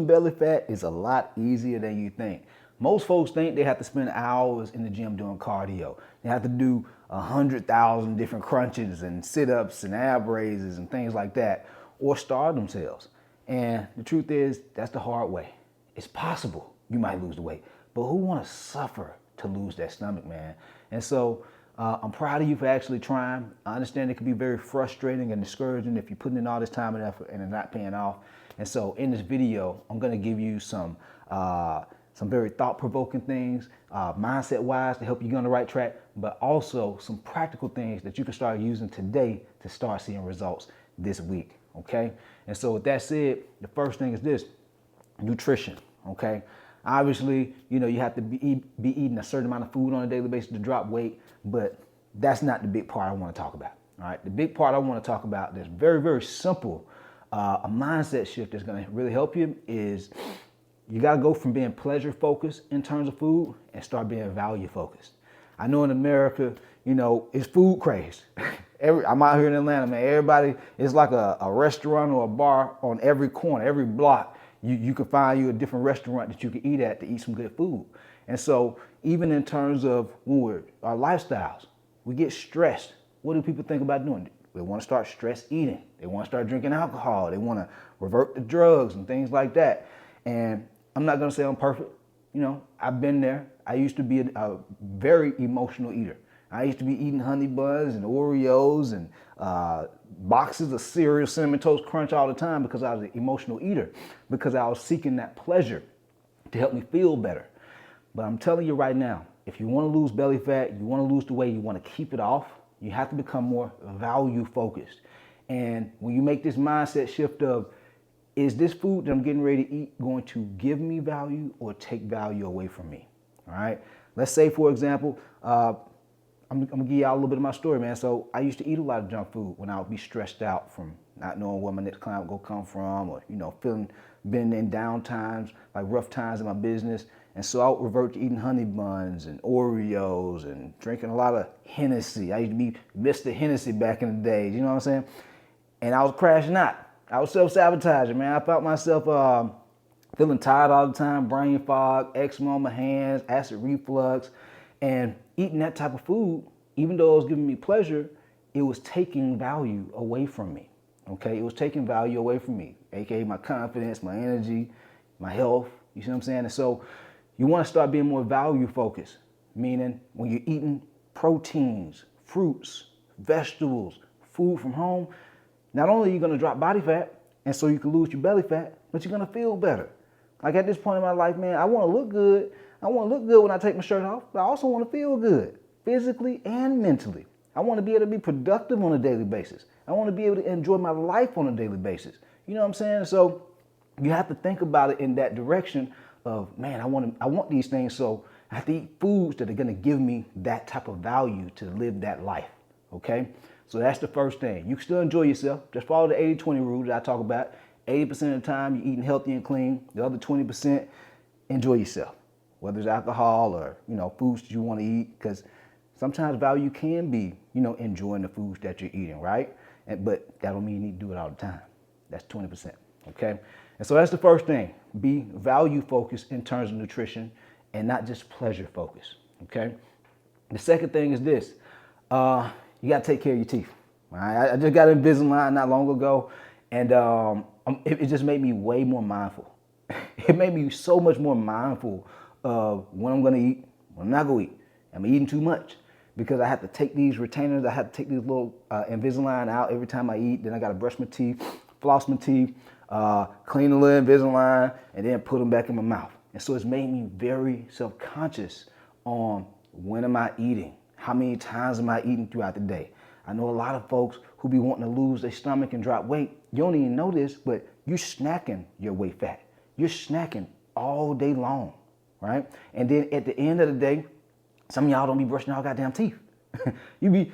losing belly fat is a lot easier than you think. Most folks think they have to spend hours in the gym doing cardio. They have to do 100,000 different crunches and sit-ups and ab raises and things like that, or starve themselves. And the truth is, that's the hard way. It's possible you might lose the weight, but who want to suffer to lose that stomach, man? And so I'm proud of you for actually trying. I understand it can be very frustrating and discouraging if you're putting in all this time and effort and it's not paying off. And so in this video, I'm going to give you some very thought-provoking things, mindset-wise, to help you get on the right track, but also some practical things that you can start using today to start seeing results this week, okay? And so with that said, the first thing is this: nutrition, okay? Obviously, you have to be eating a certain amount of food on a daily basis to drop weight, but that's not the big part I want to talk about, all right? The big part I want to talk about that's very, very simple, a mindset shift that's going to really help you is you got to go from being pleasure focused in terms of food and start being value focused. I know in America, it's food craze. I'm out here in Atlanta, man. Everybody, it's like a restaurant or a bar on every corner, every block. You can find you a different restaurant that you can eat at to eat some good food. And so even in terms of our lifestyles, we get stressed. What do people think about doing? They want to start stress eating. They want to start drinking alcohol. They want to revert to drugs and things like that. And I'm not going to say I'm perfect. I've been there. I used to be a very emotional eater. I used to be eating honey buns and Oreos and boxes of cereal, Cinnamon Toast Crunch all the time because I was an emotional eater, because I was seeking that pleasure to help me feel better. But I'm telling you right now, if you want to lose belly fat, you want to lose the weight, you want to keep it off, you have to become more value focused. And when you make this mindset shift of, is this food that I'm getting ready to eat going to give me value or take value away from me? All right. Let's say, for example, I'm gonna give y'all a little bit of my story, man. So I used to eat a lot of junk food when I would be stressed out from not knowing where my next client would go come from, or been in down times, like rough times in my business. And so I would revert to eating honey buns and Oreos and drinking a lot of Hennessy. I used to be Mr. Hennessy back in the days, you know what I'm saying? And I was crashing out. I was self-sabotaging, man. I felt myself feeling tired all the time, brain fog, eczema on my hands, acid reflux. And eating that type of food, even though it was giving me pleasure, it was taking value away from me, okay? It was taking value away from me, aka my confidence, my energy, my health, you see what I'm saying? And so you want to start being more value focused, meaning when you're eating proteins, fruits, vegetables, food from home, not only are you going to drop body fat, and so you can lose your belly fat, but you're going to feel better. Like at this point in my life, man, I want to look good. I want to look good when I take my shirt off, but I also want to feel good, physically and mentally. I want to be able to be productive on a daily basis. I want to be able to enjoy my life on a daily basis. You know what I'm saying? So you have to think about it in that direction of, man, I want these things, so I have to eat foods that are going to give me that type of value to live that life, okay? So that's the first thing. You can still enjoy yourself. Just follow the 80-20 rule that I talk about. 80% of the time, you're eating healthy and clean. The other 20%, enjoy yourself, whether it's alcohol or, foods that you want to eat, because sometimes value can be, enjoying the foods that you're eating, right? But that don't mean you need to do it all the time. That's 20%, okay? And so that's the first thing. Be value focused in terms of nutrition and not just pleasure focused, okay? The second thing is this. You got to take care of your teeth. All right? I just got Invisalign not long ago, and it just made me way more mindful. It made me so much more mindful of when I'm going to eat, when I'm not going to eat. Am I eating too much? Because I have to take these retainers, I have to take these little Invisalign out every time I eat. Then I got to brush my teeth, floss my teeth, clean the little Invisalign, and then put them back in my mouth. And so it's made me very self-conscious on when am I eating? How many times am I eating throughout the day? I know a lot of folks who be wanting to lose their stomach and drop weight. You don't even know this, but you're snacking your weight fat. You're snacking all day long, right? And then at the end of the day, some of y'all don't be brushing y'all goddamn teeth. you be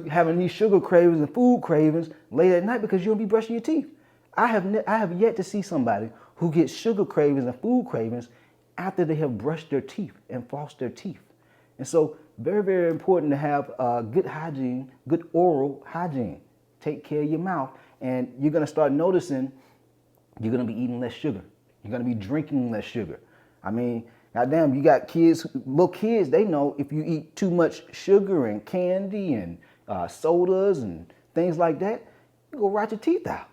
having these sugar cravings and food cravings late at night because you don't be brushing your teeth. I have yet to see somebody who gets sugar cravings and food cravings after they have brushed their teeth and flossed their teeth. And so very, very important to have good hygiene, good oral hygiene. Take care of your mouth, and you're going to start noticing you're going to be eating less sugar. You're gonna be drinking less sugar. I mean, goddamn, you got kids, little kids, they know if you eat too much sugar and candy and sodas and things like that, you go rot your teeth out.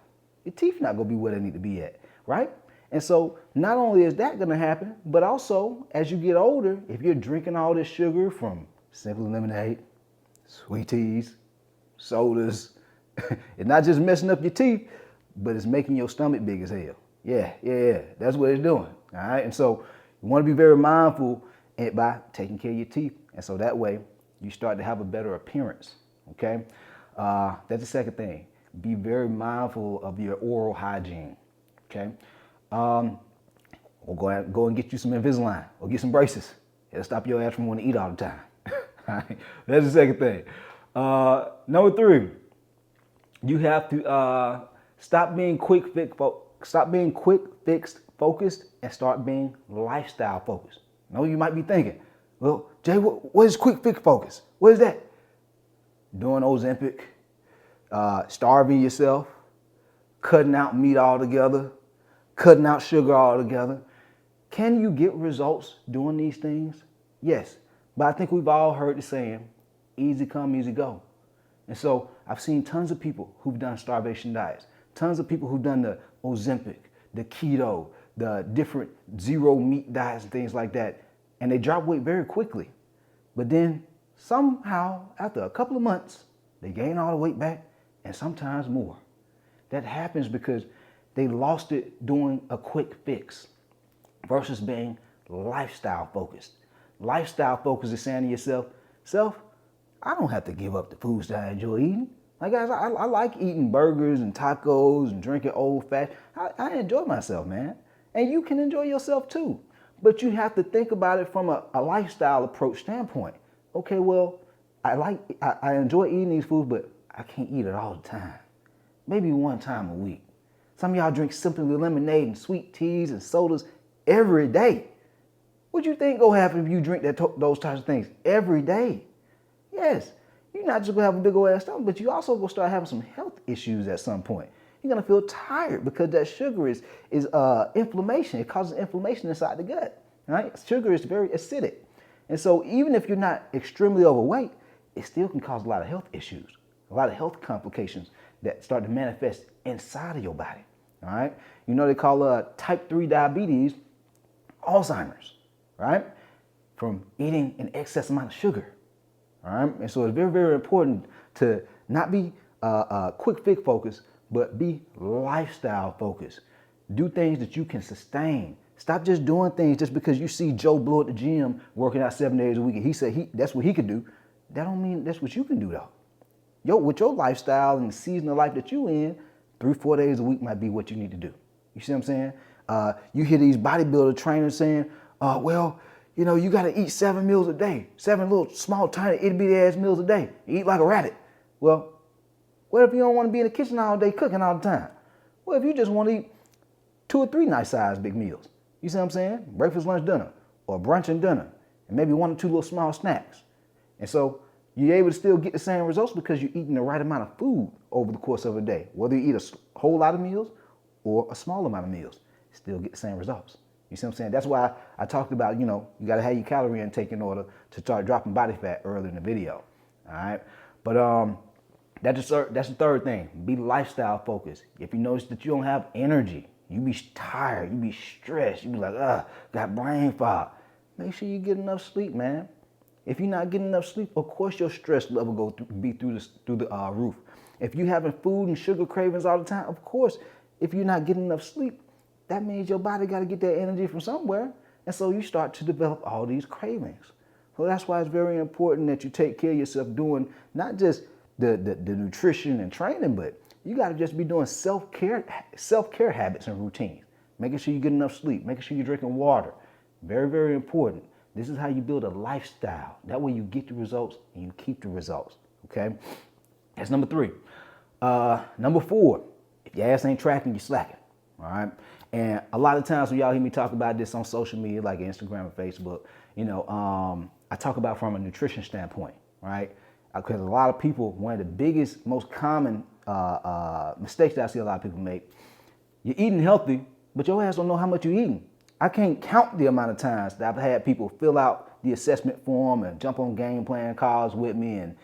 Your teeth not gonna be where they need to be at, right? And so not only is that gonna happen, but also as you get older, if you're drinking all this sugar from Simply Lemonade, sweet teas, sodas, it's not just messing up your teeth, but it's making your stomach big as hell. Yeah, that's what it's doing, all right? And so you wanna be very mindful by taking care of your teeth. And so that way you start to have a better appearance, okay? That's the second thing. Be very mindful of your oral hygiene, okay? Or go and get you some Invisalign or get some braces. It'll stop your ass from wanting to eat all the time. All right? That's the second thing. Number 3, you have to stop being quick fixed focused and start being lifestyle focused. I know you might be thinking, well, Jay, what is quick fix focus? What is that? Doing Ozempic, starving yourself, cutting out meat altogether, cutting out sugar altogether. Can you get results doing these things? Yes, but I think we've all heard the saying, easy come, easy go. And so I've seen tons of people who've done starvation diets, tons of people who've done the Ozempic, the keto, the different zero meat diets and things like that, and they drop weight very quickly. But then somehow, after a couple of months, they gain all the weight back and sometimes more. That happens because they lost it doing a quick fix versus being lifestyle focused. Lifestyle focused is saying to yourself, I don't have to give up the foods that I enjoy eating. Like guys, I like eating burgers and tacos and drinking old fashioned. I enjoy myself, man. And you can enjoy yourself too. But you have to think about it from a lifestyle approach standpoint. Okay, well, I enjoy eating these foods, but I can't eat it all the time. Maybe one time a week. Some of y'all drink Simply Lemonade and sweet teas and sodas every day. What you think gonna happen if you drink those types of things every day? Yes, you're not just gonna have a big old ass stomach, but you also gonna start having some health issues at some point. You're gonna feel tired because that sugar is inflammation. It causes inflammation inside the gut. Right? Sugar is very acidic. And so even if you're not extremely overweight, it still can cause a lot of health issues, a lot of health complications that start to manifest inside of your body. All right. You know, they call type 3 diabetes Alzheimer's, right? From eating an excess amount of sugar. All right. And so it's very, very important to not be quick fix focused, but be lifestyle focused. Do things that you can sustain. Stop just doing things just because you see Joe Blow at the gym working out 7 days a week and he said that's what he could do. That don't mean that's what you can do though. With your lifestyle and the season of life that you in, 3-4 days a week might be what you need to do. You see what I'm saying? You hear these bodybuilder trainers saying, well, you know, you got to eat 7 meals a day, 7 little small, tiny, itty bitty ass meals a day. You eat like a rabbit. Well, what if you don't want to be in the kitchen all day cooking all the time? What if you just want to eat 2 or 3 nice sized big meals? You see what I'm saying? Breakfast, lunch, dinner, or brunch and dinner, and maybe 1 or 2 little small snacks. And so you're able to still get the same results because you're eating the right amount of food over the course of a day. Whether you eat a whole lot of meals or a small amount of meals, you still get the same results. You see what I'm saying? That's why I talked about, you know, you got to have your calorie intake in order to start dropping body fat early in the video. All right. But that's the third thing. Be lifestyle focused. If you notice that you don't have energy, you be tired, you be stressed, you be like, got brain fog. Make sure you get enough sleep, man. If you're not getting enough sleep, of course your stress level will be through the roof. If you're having food and sugar cravings all the time, of course, if you're not getting enough sleep, that means your body got to get that energy from somewhere. And so you start to develop all these cravings. So that's why it's very important that you take care of yourself doing not just the nutrition and training, but you got to just be doing self-care habits and routines. Making sure you get enough sleep, making sure you're drinking water. Very, very important. This is how you build a lifestyle. That way you get the results and you keep the results, okay? That's number 3. Number 4, if your ass ain't tracking, you're slacking, all right? And a lot of times when y'all hear me talk about this on social media, like Instagram and Facebook, you know, I talk about from a nutrition standpoint, right? Because a lot of people, one of the biggest, most common mistakes that I see a lot of people make, you're eating healthy, but your ass don't know how much you're eating. I can't count the amount of times that I've had people fill out the assessment form and jump on game plan calls with me, and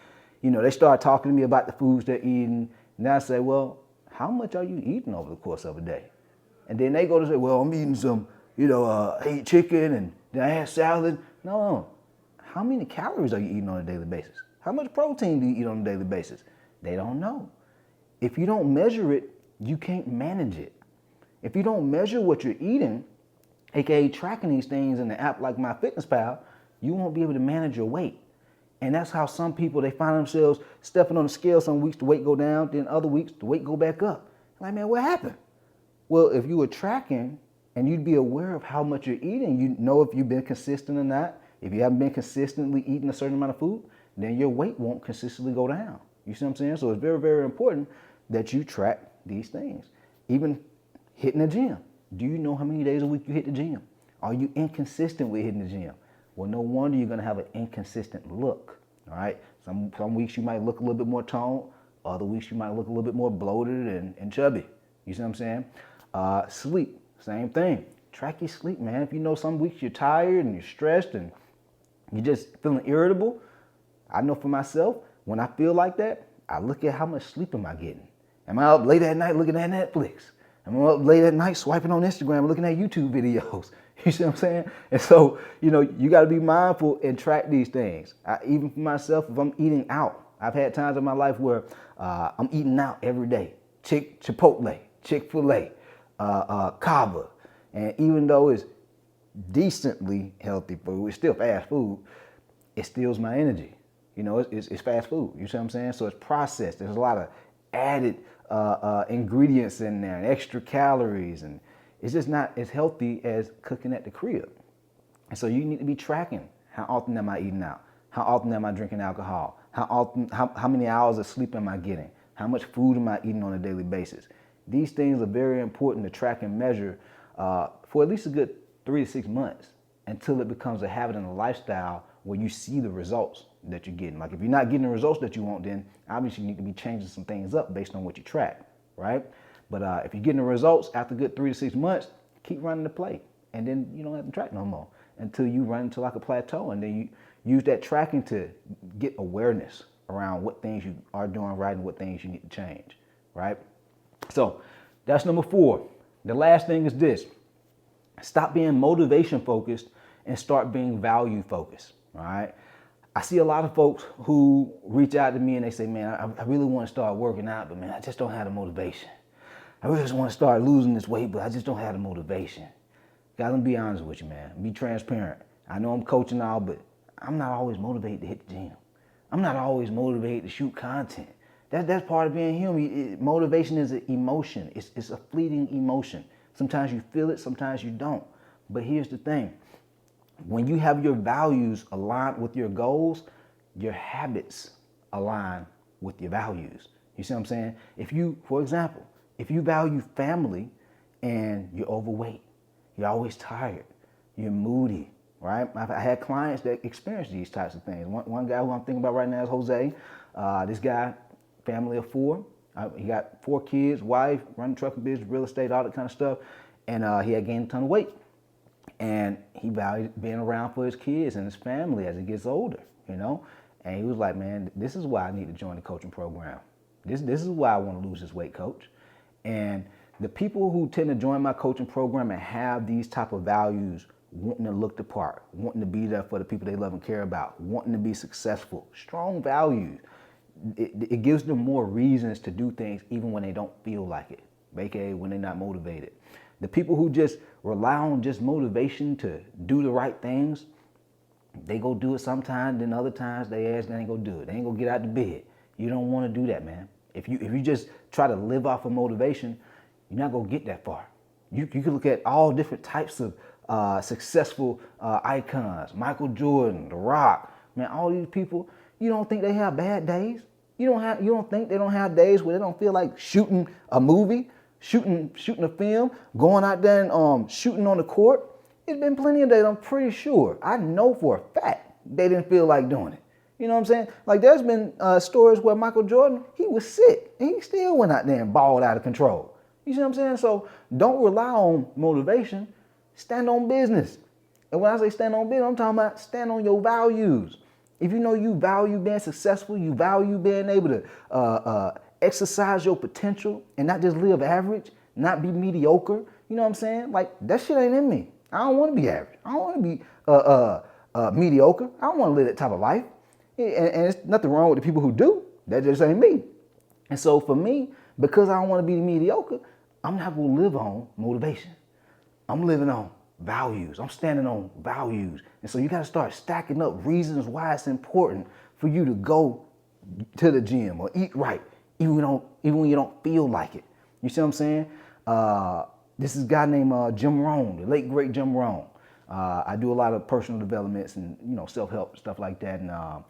they start talking to me about the foods they're eating, and I say, well, how much are you eating over the course of a day? And then they go to say, well, I'm eating some, I ate chicken and then I had salad. No. How many calories are you eating on a daily basis? How much protein do you eat on a daily basis? They don't know. If you don't measure it, you can't manage it. If you don't measure what you're eating, aka tracking these things in the app like MyFitnessPal, you won't be able to manage your weight. And that's how some people, they find themselves stepping on the scale. Some weeks the weight go down, then other weeks the weight go back up. Like, man, what happened? Well, if you were tracking and you'd be aware of how much you're eating, you know if you've been consistent or not. If you haven't been consistently eating a certain amount of food, then your weight won't consistently go down. You see what I'm saying? So it's very, very important that you track these things. Even hitting the gym. Do you know how many days a week you hit the gym? Are you inconsistent with hitting the gym? Well, no wonder you're going to have an inconsistent look, all right? Some weeks you might look a little bit more toned. Other weeks you might look a little bit more bloated and chubby. You see what I'm saying? Sleep, same thing. Track your sleep, man. If you know some weeks you're tired and you're stressed and you're just feeling irritable, I know for myself, when I feel like that, I look at how much sleep am I getting. Am I up late at night looking at Netflix? Am I up late at night swiping on Instagram, looking at YouTube videos? You see what I'm saying? And so, you got to be mindful and track these things. Even for myself, if I'm eating out, I've had times in my life where I'm eating out every day. Chipotle, Chick-fil-A, Cava. And even though it's decently healthy food, it's still fast food, it steals my energy. It's fast food. You see what I'm saying? So it's processed. There's a lot of added ingredients in there and extra calories, and it's just not as healthy as cooking at the crib. And so you need to be tracking, how often am I eating out? How often am I drinking alcohol? How many hours of sleep am I getting? How much food am I eating on a daily basis? These things are very important to track and measure for at least a good 3 to 6 months until it becomes a habit and a lifestyle where you see the results that you're getting. Like if you're not getting the results that you want, then obviously you need to be changing some things up based on what you track, right? But if you're getting the results after a good 3 to 6 months, keep running the play. And then you don't have to track no more until you run into like a plateau. And then you use that tracking to get awareness around what things you are doing right and what things you need to change, right? So that's number 4. The last thing is this. Stop being motivation focused and start being value focused, all right? I see a lot of folks who reach out to me and they say, man, I really want to start working out, but man, I just don't have the motivation. I really just want to start losing this weight, but I just don't have the motivation. Guys, let me be honest with you, man. Be transparent. I know I'm coaching now, but I'm not always motivated to hit the gym. I'm not always motivated to shoot content. That's part of being human. Motivation is an emotion. It's a fleeting emotion. Sometimes you feel it, sometimes you don't. But here's the thing. When you have your values aligned with your goals, your habits align with your values. You see what I'm saying? For example, if you value family and you're overweight, you're always tired, you're moody, right? I had clients that experience these types of things. One guy who I'm thinking about right now is Jose. This guy, family of 4. He got 4 kids, wife, running trucking business, real estate, all that kind of stuff. And he had gained a ton of weight. And he valued being around for his kids and his family as he gets older, And he was like, man, this is why I need to join the coaching program. This is why I want to lose this weight, coach. And the people who tend to join my coaching program and have these type of values, wanting to look the part, wanting to be there for the people they love and care about, wanting to be successful, strong values, it gives them more reasons to do things even when they don't feel like it, aka when they're not motivated. The people who just rely on just motivation to do the right things, they go do it sometimes, then other times they ain't gonna do it. They ain't gonna get out the bed. You don't wanna do that, man. If you just try to live off of motivation, you're not gonna get that far. You can look at all different types of successful icons, Michael Jordan, The Rock, man, all these people, you don't think they have bad days? You don't think they don't have days where they don't feel like shooting a movie, shooting a film, going out there and shooting on the court? It's been plenty of days, I'm pretty sure. I know for a fact they didn't feel like doing it. You know what I'm saying? Like there's been stories where Michael Jordan, he was sick and he still went out there and balled out of control. You see what I'm saying? So don't rely on motivation. Stand on business. And when I say stand on business, I'm talking about stand on your values. If you know you value being successful, you value being able to exercise your potential and not just live average, not be mediocre. You know what I'm saying? Like, that shit ain't in me. I don't want to be average. I don't want to be mediocre. I don't want to live that type of life. And it's nothing wrong with the people who do. That just ain't me. And so for me, because I don't want to be mediocre, I'm not going to live on motivation. I'm living on values. I'm standing on values. And so you got to start stacking up reasons why it's important for you to go to the gym or eat right, even when you don't feel like it. You see what I'm saying? This is a guy named Jim Rohn, the late great Jim Rohn. I do a lot of personal developments and self-help stuff like that. And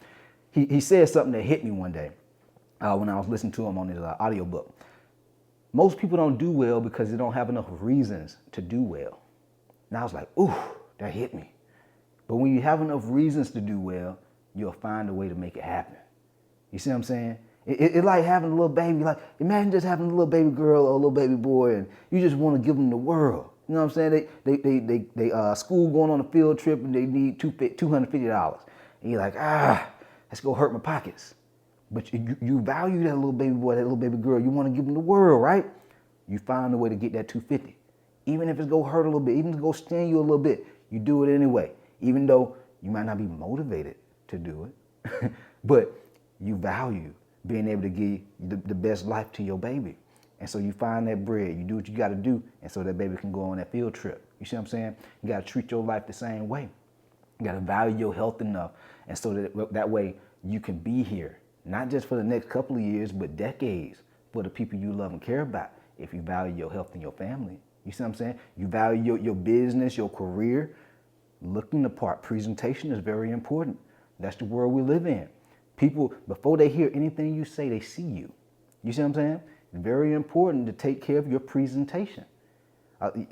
he said something that hit me one day when I was listening to him on his audiobook. Most people don't do well because they don't have enough reasons to do well. And I was like, ooh, that hit me. But when you have enough reasons to do well, you'll find a way to make it happen. You see what I'm saying? It's like having a little baby. Like, imagine just having a little baby girl or a little baby boy, and you just want to give them the world. You know what I'm saying? They school going on a field trip and they need $250. And you're like, let's go hurt my pockets. But you value that little baby boy, that little baby girl. You want to give them the world, right? You find a way to get that $250. Even if it's go hurt a little bit, even if it's go sting you a little bit, you do it anyway. Even though you might not be motivated to do it, but you value being able to give the best life to your baby. And so you find that bread, you do what you got to do, and so that baby can go on that field trip. You see what I'm saying? You got to treat your life the same way. You got to value your health enough, and so that way you can be here, not just for the next couple of years, but decades for the people you love and care about. If you value your health and your family, you see what I'm saying? You value your business, your career. Looking the part, presentation is very important. That's the world we live in. People, before they hear anything you say, they see you. You see what I'm saying? It's very important to take care of your presentation.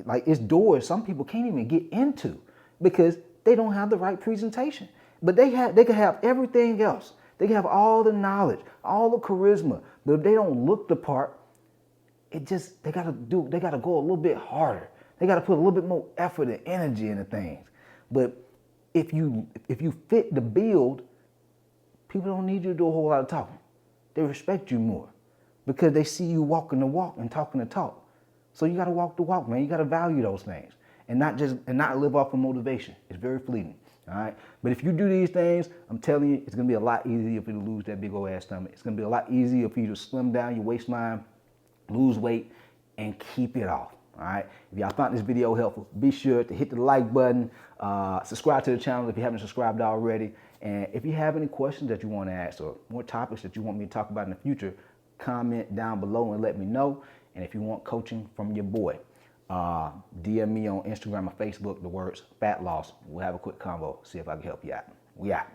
Like, it's doors some people can't even get into because they don't have the right presentation. But they can have everything else. They can have all the knowledge, all the charisma. But if they don't look the part, they gotta go a little bit harder. They gotta put a little bit more effort and energy into things. But if you fit the build, people don't need you to do a whole lot of talking. They respect you more because they see you walking the walk and talking the talk. So you got to walk the walk, man. You got to value those things and not live off of motivation. It's very fleeting, all right? But if you do these things, I'm telling you, it's going to be a lot easier for you to lose that big old ass stomach. It's going to be a lot easier for you to slim down your waistline, lose weight, and keep it off. All right. If y'all found this video helpful, be sure to hit the like button, subscribe to the channel if you haven't subscribed already. And if you have any questions that you want to ask or more topics that you want me to talk about in the future, comment down below and let me know. And if you want coaching from your boy, DM me on Instagram or Facebook, the words Fat Loss. We'll have a quick convo, see if I can help you out. We out.